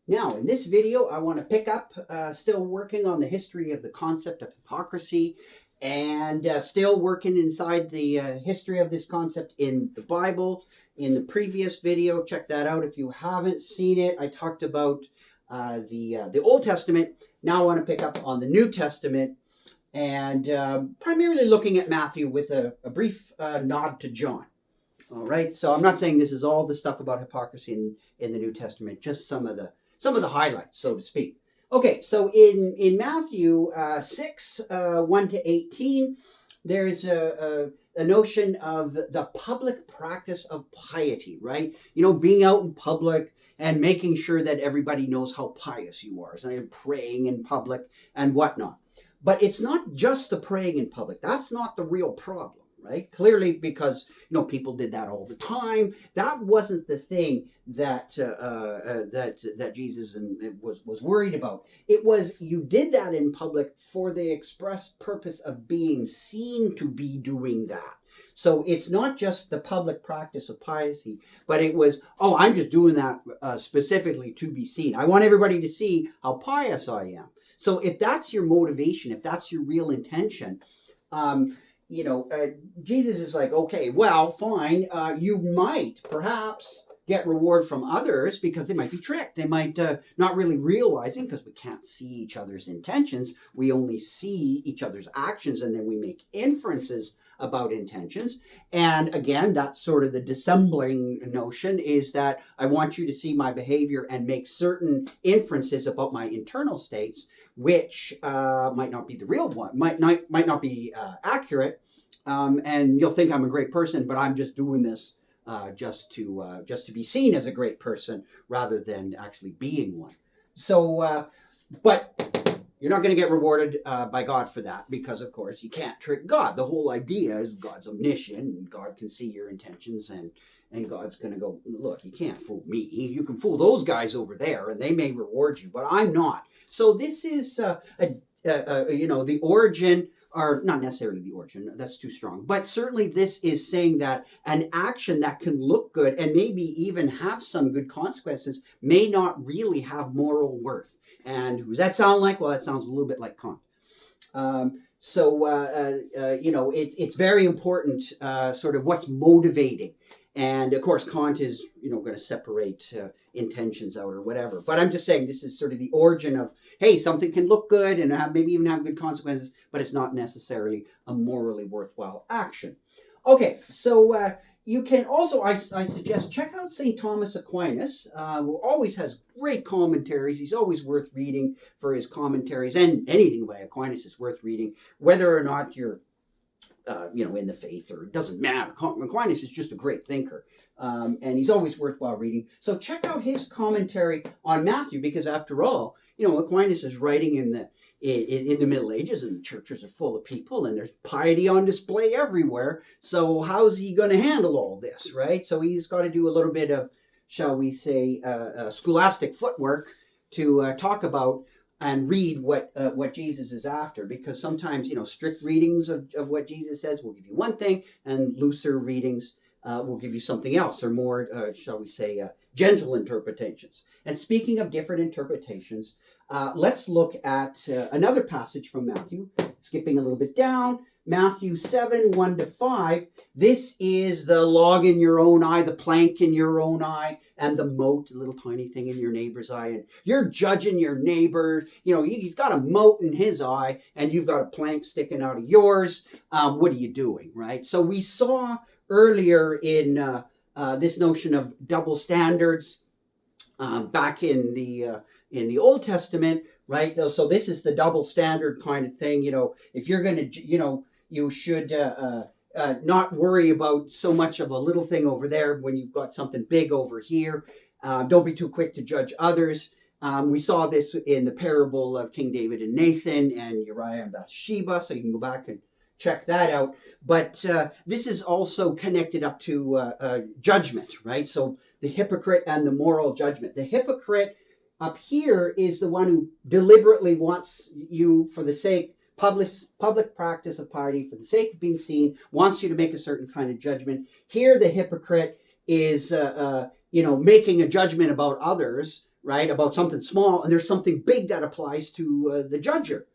Now, in this video, I want to pick up, still working on the history of the concept of hypocrisy, and still working inside the history of this concept in the Bible. In the previous video, check that out if you haven't seen it. I talked about the Old Testament. Now I want to pick up on the New Testament, and primarily looking at Matthew with a brief nod to John. All right, so I'm not saying this is all the stuff about hypocrisy in the New Testament, just some of the highlights, so to speak. Okay, so in Matthew 6, 1 to 18, there's a notion of the public practice of piety, right? You know, being out in public and making sure that everybody knows how pious you are, so praying in public and whatnot. But it's not just the praying in public. That's not the real problem, right? Clearly, because people did that all the time. That wasn't the thing that that Jesus was worried about. It was you did that in public for the express purpose of being seen to be doing that. So it's not just the public practice of piety, but it was, oh, I'm just doing that specifically to be seen. I want everybody to see how pious I am. So if that's your motivation, if that's your real intention, um, Jesus is like, okay, well, fine. You might perhaps get reward from others because they might be tricked. They might not really realizing, because we can't see each other's intentions. We only see each other's actions, and then we make inferences about intentions. And again, that's sort of the dissembling notion, is that I want you to see my behavior and make certain inferences about my internal states, which might not be the real one, might not be accurate. And you'll think I'm a great person, but I'm just doing this just to be seen as a great person rather than actually being one. So, but you're not going to get rewarded by God for that, because, of course, you can't trick God. The whole idea is God's omniscient, and God can see your intentions, and God's going to go, look, you can't fool me. You can fool those guys over there, and they may reward you, but I'm not. So this is the origin, or not necessarily the origin, that's too strong, but certainly this is saying that an action that can look good and maybe even have some good consequences may not really have moral worth. And who does that sound like? Well, that sounds a little bit like Kant. It's very important, sort of what's motivating. And of course, Kant is, going to separate intentions out or whatever. But I'm just saying this is sort of the origin of, hey, something can look good and maybe even have good consequences, but it's not necessarily a morally worthwhile action. Okay, so you can also, I suggest, check out St. Thomas Aquinas, who always has great commentaries. He's always worth reading for his commentaries, and anything by Aquinas is worth reading, whether or not you're in the faith, or it doesn't matter. Aquinas is just a great thinker, and he's always worthwhile reading. So check out his commentary on Matthew, because after all, Aquinas is writing in the Middle Ages, and the churches are full of people, and there's piety on display everywhere. So how's he going to handle all this, right? So he's got to do a little bit of, shall we say, scholastic footwork to talk about and read what Jesus is after, because sometimes strict readings of what Jesus says will give you one thing, and looser readings will give you something else, or more, shall we say, gentle interpretations. And speaking of different interpretations, let's look at another passage from Matthew, skipping a little bit down. Matthew 7, 1 to 5. This is the log in your own eye, the plank in your own eye, and the mote, the little tiny thing in your neighbor's eye. And you're judging your neighbor. He's got a mote in his eye, and you've got a plank sticking out of yours. What are you doing, right? So we saw earlier in this notion of double standards back in the Old Testament, right? So this is the double standard kind of thing. If you're going to, you should not worry about so much of a little thing over there when you've got something big over here. Don't be too quick to judge others. We saw this in the parable of King David and Nathan, and Uriah and Bathsheba, so you can go back and check that out. But this is also connected up to judgment, right? So the hypocrite and the moral judgment. The hypocrite up here is the one who deliberately wants you, for the sake public practice of piety, for the sake of being seen, wants you to make a certain kind of judgment. Here, the hypocrite is, making a judgment about others right, about something small, and there's something big that applies to the judger.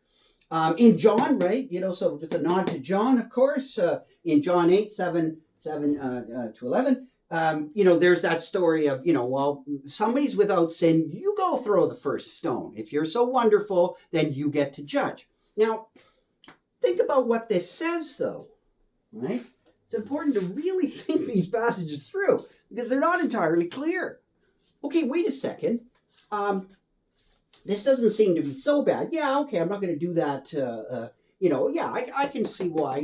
In John, right, so just a nod to John, of course, in John 8, 7 to 11, there's that story of, well, somebody's without sin, you go throw the first stone. If you're so wonderful, then you get to judge. Now, think about what this says, though, right? It's important to really think these passages through because they're not entirely clear. Okay, wait a second. This doesn't seem to be so bad. Yeah, okay, I'm not going to do that. I can see why,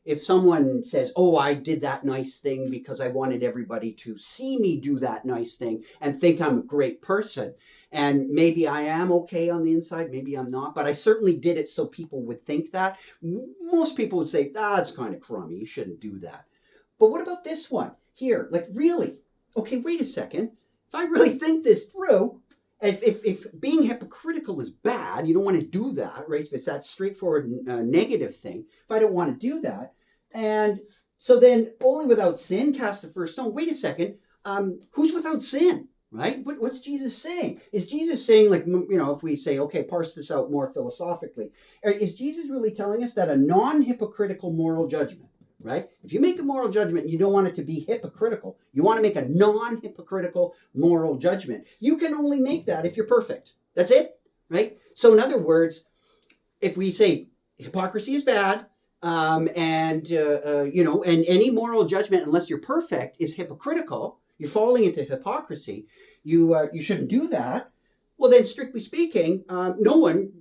if someone says, oh, I did that nice thing because I wanted everybody to see me do that nice thing and think I'm a great person. And maybe I am okay on the inside, maybe I'm not, but I certainly did it so people would think that. Most people would say, it's kind of crummy, you shouldn't do that. But what about this one here? Like, really? Okay, wait a second. If I really think this through, if being hypocritical is bad, you don't want to do that, right? If it's that straightforward negative thing, if I don't want to do that, and so then only without sin cast the first stone. Wait a second, who's without sin, right? What's Jesus saying? Is Jesus saying, like, if we say, okay, parse this out more philosophically, is Jesus really telling us that a non-hypocritical moral judgment, right? If you make a moral judgment and you don't want it to be hypocritical, you want to make a non-hypocritical moral judgment, you can only make that if you're perfect. That's it, right? So in other words, if we say hypocrisy is bad, and any moral judgment, unless you're perfect, is hypocritical, you're falling into hypocrisy, you shouldn't do that. Well, then, strictly speaking, no one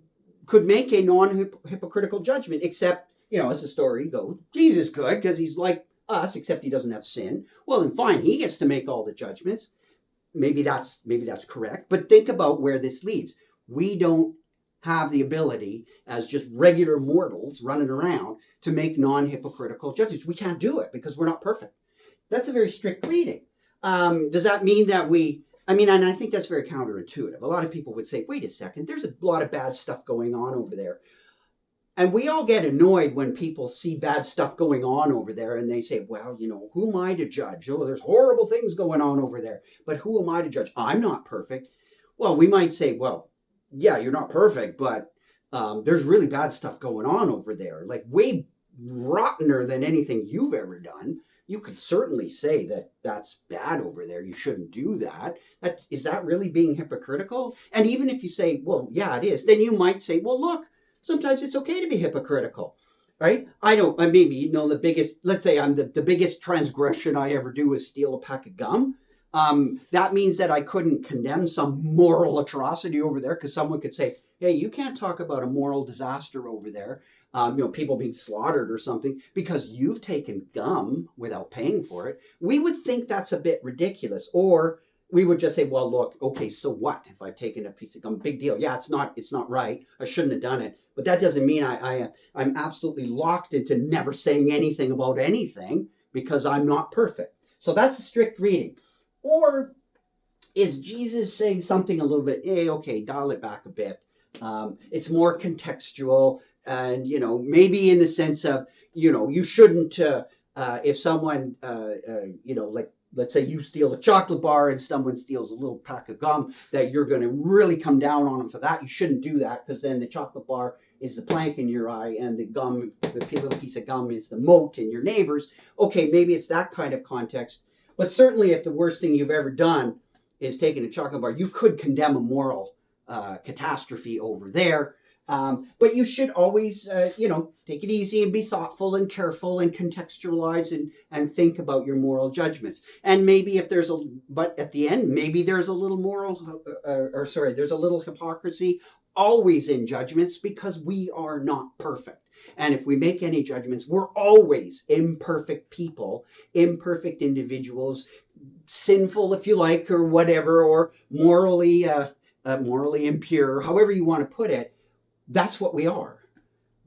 could make a non-hypocritical judgment except, as the story goes, Jesus could, because he's like us, except he doesn't have sin. Well, then fine, he gets to make all the judgments. Maybe that's correct. But think about where this leads. We don't have the ability as just regular mortals running around to make non-hypocritical judgments. We can't do it because we're not perfect. That's a very strict reading. Does that mean that and I think that's very counterintuitive. A lot of people would say, wait a second, there's a lot of bad stuff going on over there. And we all get annoyed when people see bad stuff going on over there and they say, well, who am I to judge? Oh, there's horrible things going on over there. But who am I to judge? I'm not perfect. Well, we might say, well, yeah, you're not perfect, but there's really bad stuff going on over there, like way rottener than anything you've ever done. You could certainly say that that's bad over there. You shouldn't do that. Is that really being hypocritical? And even if you say, well, yeah, it is, then you might say, well, look, sometimes it's okay to be hypocritical, right? The biggest, let's say the biggest transgression I ever do is steal a pack of gum. That means that I couldn't condemn some moral atrocity over there because someone could say, hey, you can't talk about a moral disaster over there, people being slaughtered or something because you've taken gum without paying for it. We would think that's a bit ridiculous. Or we would just say, well, look, okay, so what if I've taken a piece of gum? Big deal. Yeah, it's not right. I shouldn't have done it. But that doesn't mean I'm absolutely locked into never saying anything about anything because I'm not perfect. So that's a strict reading. Or is Jesus saying something a little bit, okay, dial it back a bit. It's more contextual and, maybe in the sense of, you shouldn't, if someone, like, let's say you steal a chocolate bar and someone steals a little pack of gum, that you're going to really come down on them for that. You shouldn't do that because then the chocolate bar is the plank in your eye and the little piece of gum is the mote in your neighbor's. Okay, maybe it's that kind of context. But certainly if the worst thing you've ever done is taking a chocolate bar, you could condemn a moral catastrophe over there. But you should always, take it easy and be thoughtful and careful and contextualize and think about your moral judgments. And maybe but at the end, maybe there's a little there's a little hypocrisy always in judgments because we are not perfect. And if we make any judgments, we're always imperfect people, imperfect individuals, sinful, if you like, or whatever, or morally impure, however you want to put it. That's what we are.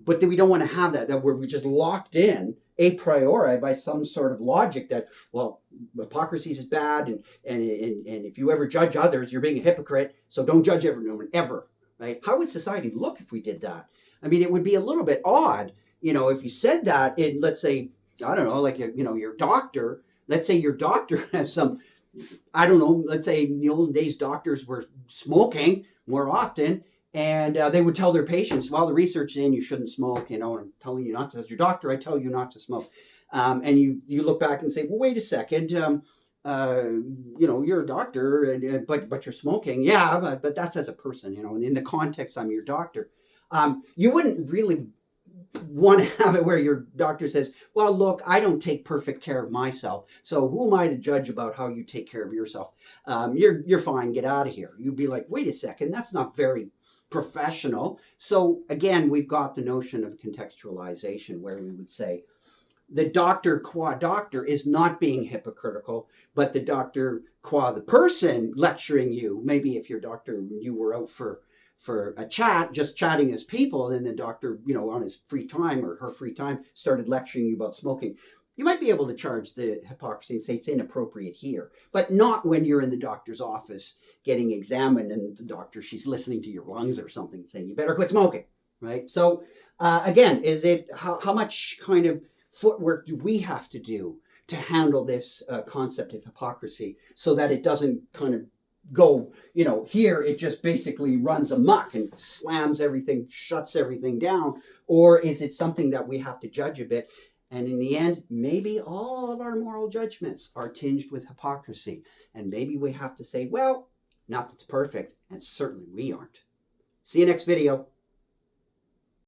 But then we don't want to have that we're just locked in a priori by some sort of logic that, well, hypocrisy is bad, and if you ever judge others, you're being a hypocrite, so don't judge everyone ever, right? How would society look if we did that? It would be a little bit odd, if you said that in, let's say, I don't know, like, your doctor, let's say your doctor has some I don't know, let's say in the olden days, doctors were smoking more often, and they would tell their patients, well, the research is in, you shouldn't smoke, and I'm telling you not to. As your doctor, I tell you not to smoke. And you look back and say, well, wait a second, uh, you're a doctor, but you're smoking. Yeah, but that's as a person, and in the context, I'm your doctor. You wouldn't really want to have it where your doctor says, well, look, I don't take perfect care of myself, so who am I to judge about how you take care of yourself? You're fine, get out of here. You'd be like, wait a second, that's not very professional. So again, we've got the notion of contextualization where we would say the doctor qua doctor is not being hypocritical, but the doctor qua the person lecturing you. Maybe if your doctor, you were out for a chat, just chatting as people, and then the doctor, on his free time or her free time, started lecturing you about smoking. You might be able to charge the hypocrisy and say it's inappropriate here, but not when you're in the doctor's office getting examined and the doctor, she's listening to your lungs or something, saying you better quit smoking, right? So again, is it how much kind of footwork do we have to do to handle this concept of hypocrisy so that it doesn't kind of go, here it just basically runs amok and slams everything, shuts everything down? Or is it something that we have to judge a bit? And in the end, maybe all of our moral judgments are tinged with hypocrisy. And maybe we have to say, well, nothing's perfect, and certainly we aren't. See you next video.